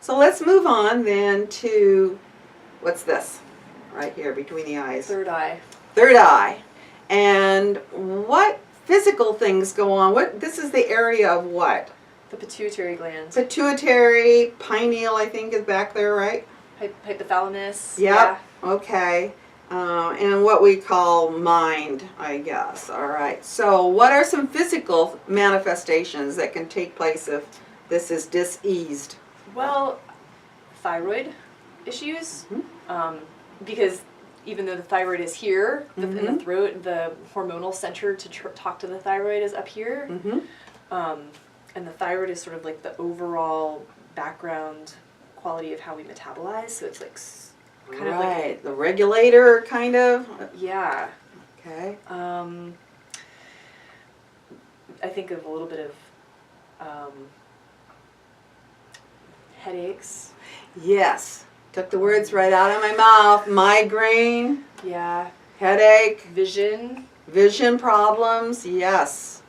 So let's move on then to, what's this? Right here between the eyes. Third eye. Third eye. And what physical things go on? This is the area of what? The pituitary gland. Pituitary, pineal, I think, is back there, right? Hypothalamus. Yep. Yeah. Okay. And what we call mind, I guess. All right. So what are some physical manifestations that can take place if this is diseased? Well, thyroid issues, because even though the thyroid is here in the throat, the hormonal center to talk to the thyroid is up here, and the thyroid is sort of like the overall background quality of how we metabolize. So it's like kind of like the regulator, kind of. Yeah. Okay. I think of a little bit of headaches. Yes. Took the words right out of my mouth. Migraine. Yeah. Headache. Vision. Vision problems. Yes.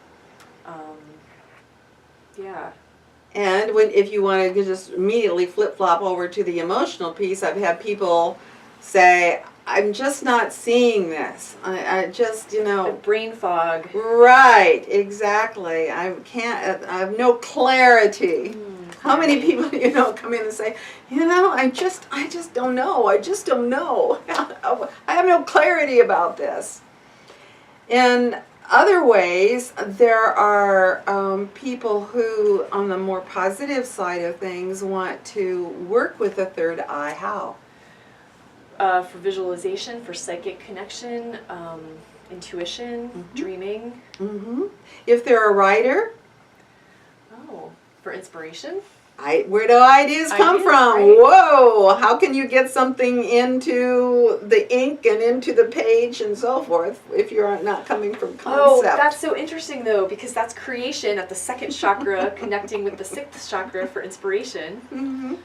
Yeah. And if you want to just immediately flip-flop over to the emotional piece, I've had people say, I'm just not seeing this. I just, Brain fog. Right, exactly. I have no clarity. How many people, come in and say, I just don't know. I just don't know. I have no clarity about this. In other ways, there are people who, on the more positive side of things, want to work with the third eye. How? For visualization, for psychic connection, intuition, dreaming. If they're a writer? Oh, for inspiration? Where do ideas come from? Right? Whoa! How can you get something into the ink and into the page and so forth if you're not coming from concept? Oh, that's so interesting though, because that's creation at the second chakra connecting with the sixth chakra for inspiration.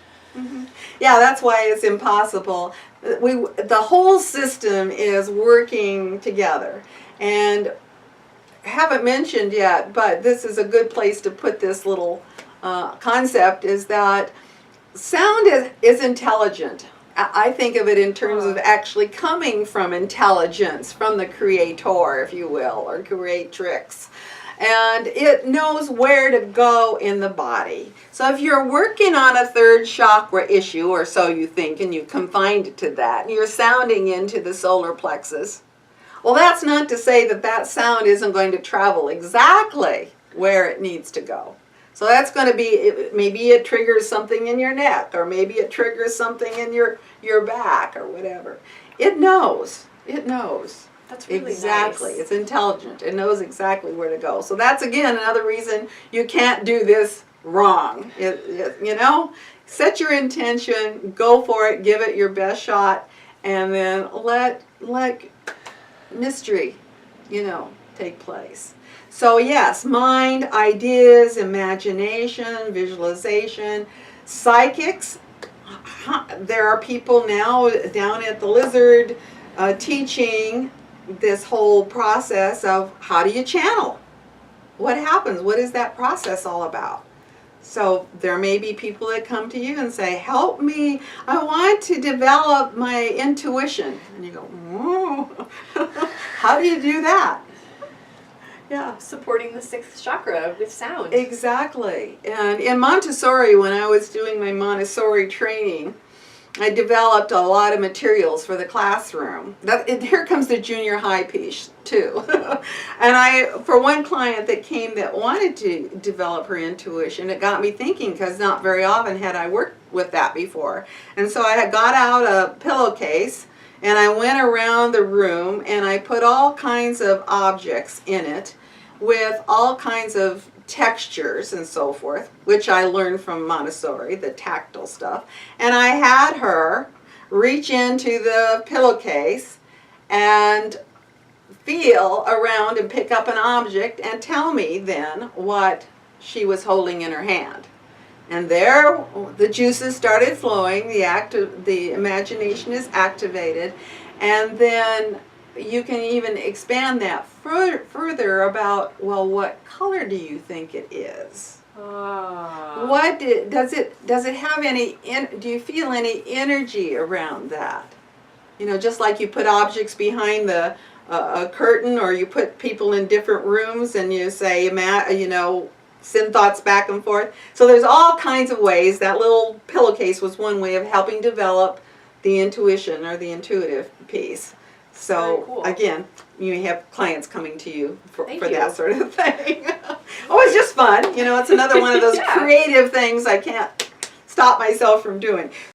Yeah, that's why it's impossible. The whole system is working together. And I haven't mentioned yet, but this is a good place to put this little concept, is that sound is intelligent. I think of it in terms of actually coming from intelligence, from the creator, if you will, or creatrix. And it knows where to go in the body. So if you're working on a third chakra issue, or so you think, and you confined it to that, and you're sounding into the solar plexus, well, that's not to say that that sound isn't going to travel exactly where it needs to go. So that's going to be, maybe it triggers something in your neck, or maybe it triggers something in your back, or whatever. It knows. It knows. That's really exactly. nice. It's intelligent. It knows exactly where to go. So that's, again, another reason you can't do this wrong. Set your intention, go for it, give it your best shot, and then let mystery, take place. So yes, mind, ideas, imagination, visualization, psychics. There are people now down at the Lizard teaching this whole process of how do you channel? What happens? What is that process all about? So there may be people that come to you and say, help me, I want to develop my intuition. And you go, whoa, how do you do that? Yeah. Supporting the sixth chakra with sound. Exactly. And in Montessori, when I was doing my Montessori training, I developed a lot of materials for the classroom. Here comes the junior high piece, too. And for one client that came that wanted to develop her intuition, it got me thinking, because not very often had I worked with that before. And so I had got out a pillowcase, and I went around the room, and I put all kinds of objects in it with all kinds of textures and so forth, which I learned from Montessori, the tactile stuff. And I had her reach into the pillowcase and feel around and pick up an object and tell me then what she was holding in her hand. And there the juices started flowing, the imagination is activated, and then you can even expand that further about, well, what color do you think it is? Ah. does it have any, do you feel any energy around that? You know, just like you put objects behind the a curtain, or you put people in different rooms and you say, you know, send thoughts back and forth. So there's all kinds of ways. That little pillowcase was one way of helping develop the intuition or the intuitive piece. So Very cool. again, you have clients coming to you for Thank that you. sort of thing. Oh, it's just fun. You know, it's another one of those Yeah. creative things I can't stop myself from doing.